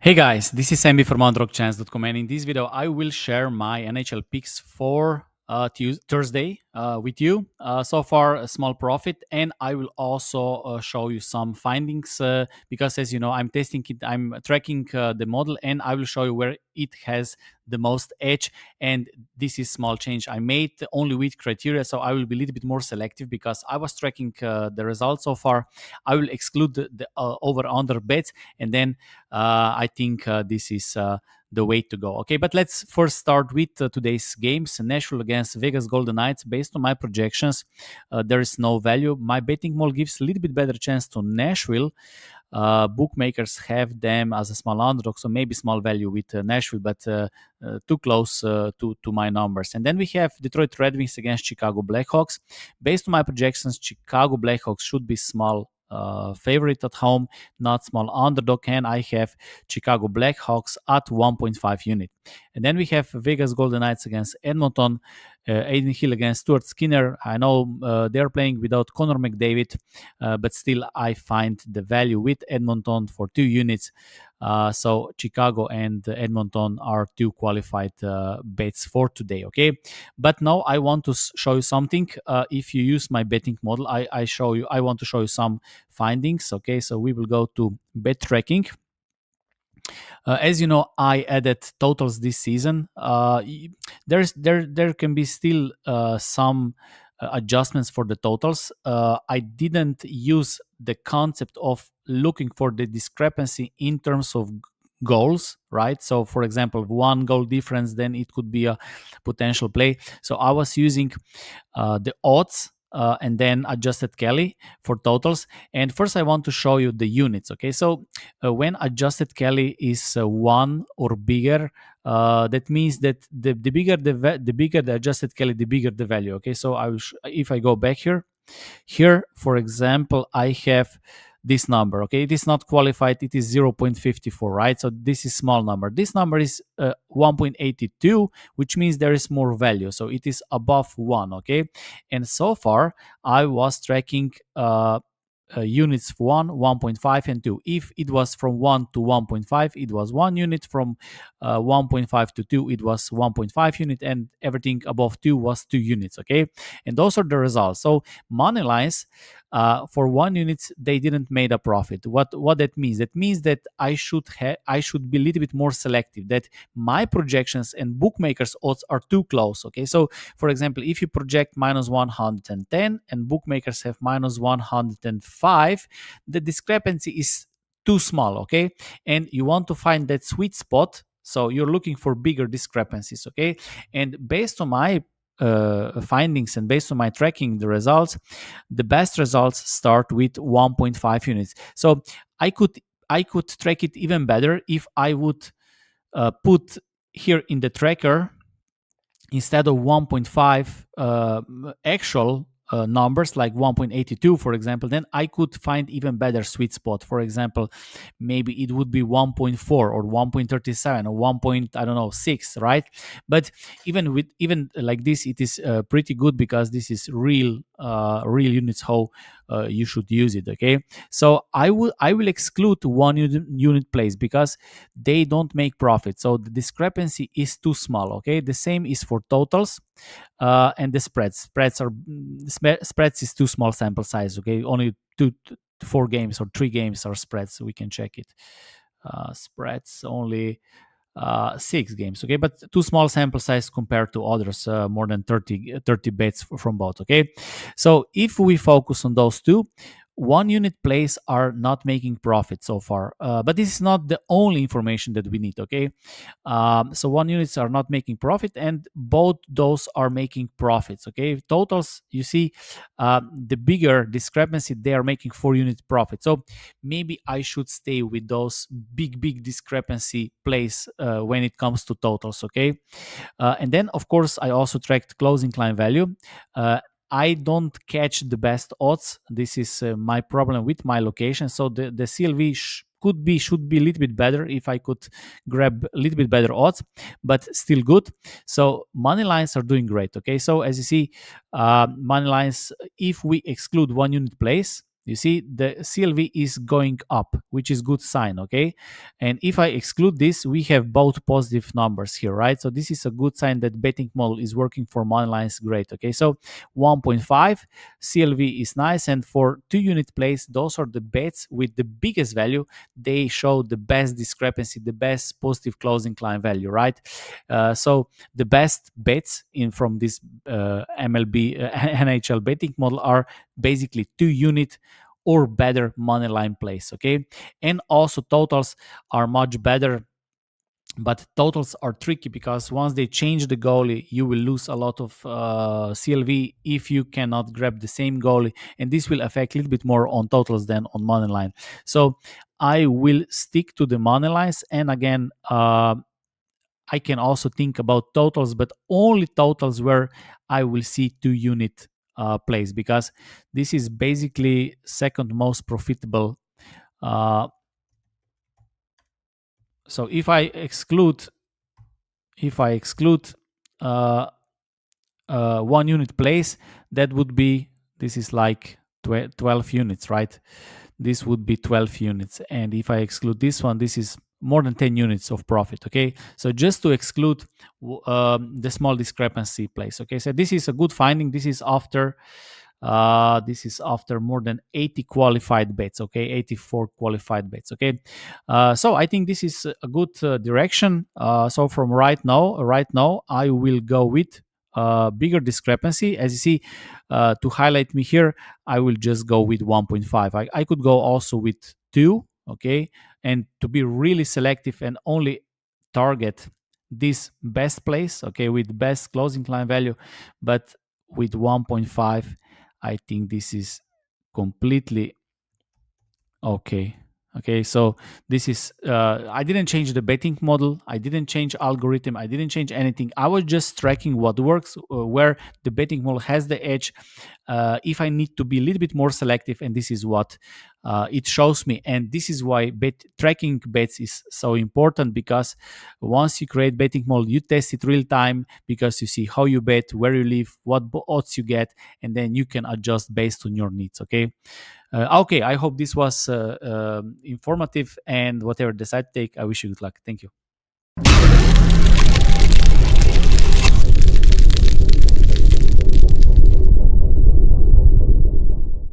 Hey guys, this is Sammy from underdogchance.com, and in this video I will share my NHL picks for Thursday with you. So far, a small profit, and I will also show you some findings because, as you know, I'm testing it, I'm tracking the model, and I will show you where it has the most edge. And this is small change I made only with criteria, so I will be a little bit more selective because I was tracking the results so far. I will exclude the over/under bets, and then I think this is the way to go. Okay, but let's first start with today's games. Nashville against Vegas Golden Knights. Based on my projections, there is no value. My betting model gives a little bit better chance to Nashville. Bookmakers have them as a small underdog, so maybe small value with Nashville, but too close to my numbers. And then we have Detroit Red Wings against Chicago Blackhawks. Based on my projections, Chicago Blackhawks should be small favorite at home, not small underdog, and I have Chicago Blackhawks at 1.5 unit. And then we have Vegas Golden Knights against Edmonton, Aiden Hill against Stuart Skinner. I know they're playing without Connor McDavid, but still I find the value with Edmonton for 2 units. So Chicago and Edmonton are 2 qualified bets for today. Okay, but now I want to show you something. If you use my betting model, I want to show you some findings. Okay, so we will go to bet tracking. As you know, I added totals this season. There can be still some adjustments for the totals. I didn't use the concept of looking for the discrepancy in terms of goals, right? So, for example, one goal difference, then it could be a potential play. So I was using the odds and then adjusted Kelly for totals. And first, I want to show you the units. Okay, so when adjusted Kelly is 1 or bigger, that means that the bigger the bigger the adjusted Kelly, the bigger the value. Okay, so if I go back here, for example, I have this number. Okay, it is not qualified, it is 0.54, right? So this is small number. This number is 1.82, which means there is more value, so it is above 1. Okay, and so far I was tracking units 1, 1.5, and 2. If it was from 1 to 1.5, it was 1 unit. From 1.5 to 2, it was 1.5 unit, and everything above 2 was 2 units. Okay, and those are the results. So money lines for 1 unit, they didn't make a profit. What that means? That means that I should be a little bit more selective. That my projections and bookmakers odds are too close. Okay, so for example, if you project minus 110 and bookmakers have minus 105, the discrepancy is too small. Okay, and you want to find that sweet spot. So you're looking for bigger discrepancies. Okay, and based on my findings and based on my tracking the results, the best results start with 1.5 units. So I could track it even better if I would put here in the tracker, instead of 1.5 actual numbers like 1.82, for example, then I could find even better sweet spot. For example, maybe it would be 1.4 or 1.37 or 1. I don't know, 6, right? But even like this, it is pretty good because this is real units how you should use it. Okay, so I will exclude 1 unit plays because they don't make profit, so the discrepancy is too small. Okay, the same is for totals and the spreads is too small sample size. Okay, only 2 to 4 games or 3 games are spreads, so we can check it. Spreads only 6 games. Okay, but too small sample size compared to others, more than 30 bets from both. Okay, so if we focus on those two, 1 unit plays are not making profit so far, but this is not the only information that we need. Okay, so 1 units are not making profit, and both those are making profits. Okay, totals, you see, the bigger discrepancy, they are making 4 unit profit. So maybe I should stay with those big discrepancy plays when it comes to totals. Okay, and then of course I also tracked closing line value. I don't catch the best odds. This is my problem with my location. So the CLV should be a little bit better if I could grab a little bit better odds, but still good. So money lines are doing great. Okay, so as you see, money lines, if we exclude 1 unit plays, You see, the CLV is going up, which is good sign, okay? And if I exclude this, we have both positive numbers here, right? So this is a good sign that betting model is working for money lines great, okay? So 1.5 CLV is nice, and for 2 unit plays, those are the bets with the biggest value. They show the best discrepancy, the best positive closing line value, right? So the best bets in from this MLB NHL betting model are basically 2 unit or better money line plays, okay? And also totals are much better, but totals are tricky because once they change the goalie, you will lose a lot of CLV if you cannot grab the same goalie, and this will affect a little bit more on totals than on money line. So I will stick to the money lines, and again, I can also think about totals, but only totals where I will see 2 unit plays, because this is basically second most profitable. Uh, so if I exclude uh, 1 unit plays, that would be, this is like 12 units, right? This would be 12 units. And if I exclude this one, this is more than 10 units of profit, okay? So just to exclude the small discrepancy place, okay? So this is a good finding. This is after more than 80 qualified bets, okay? 84 qualified bets, okay? So I think this is a good direction. So from right now, I will go with bigger discrepancy. As you see, to highlight me here, I will just go with 1.5. I could go also with 2, okay? And to be really selective and only target this best place, okay, with best closing line value. But with 1.5, I think this is completely okay. Okay, so this is I didn't change the betting model, I didn't change algorithm, I didn't change anything. I was just tracking what works, where the betting model has the edge. If I need to be a little bit more selective, and this is what it shows me. And this is why tracking bets is so important, because once you create betting model, you test it real time, because you see how you bet, where you live, what odds you get, and then you can adjust based on your needs, okay? Okay, I hope this was informative, and whatever decide to take, I wish you good luck. Thank you.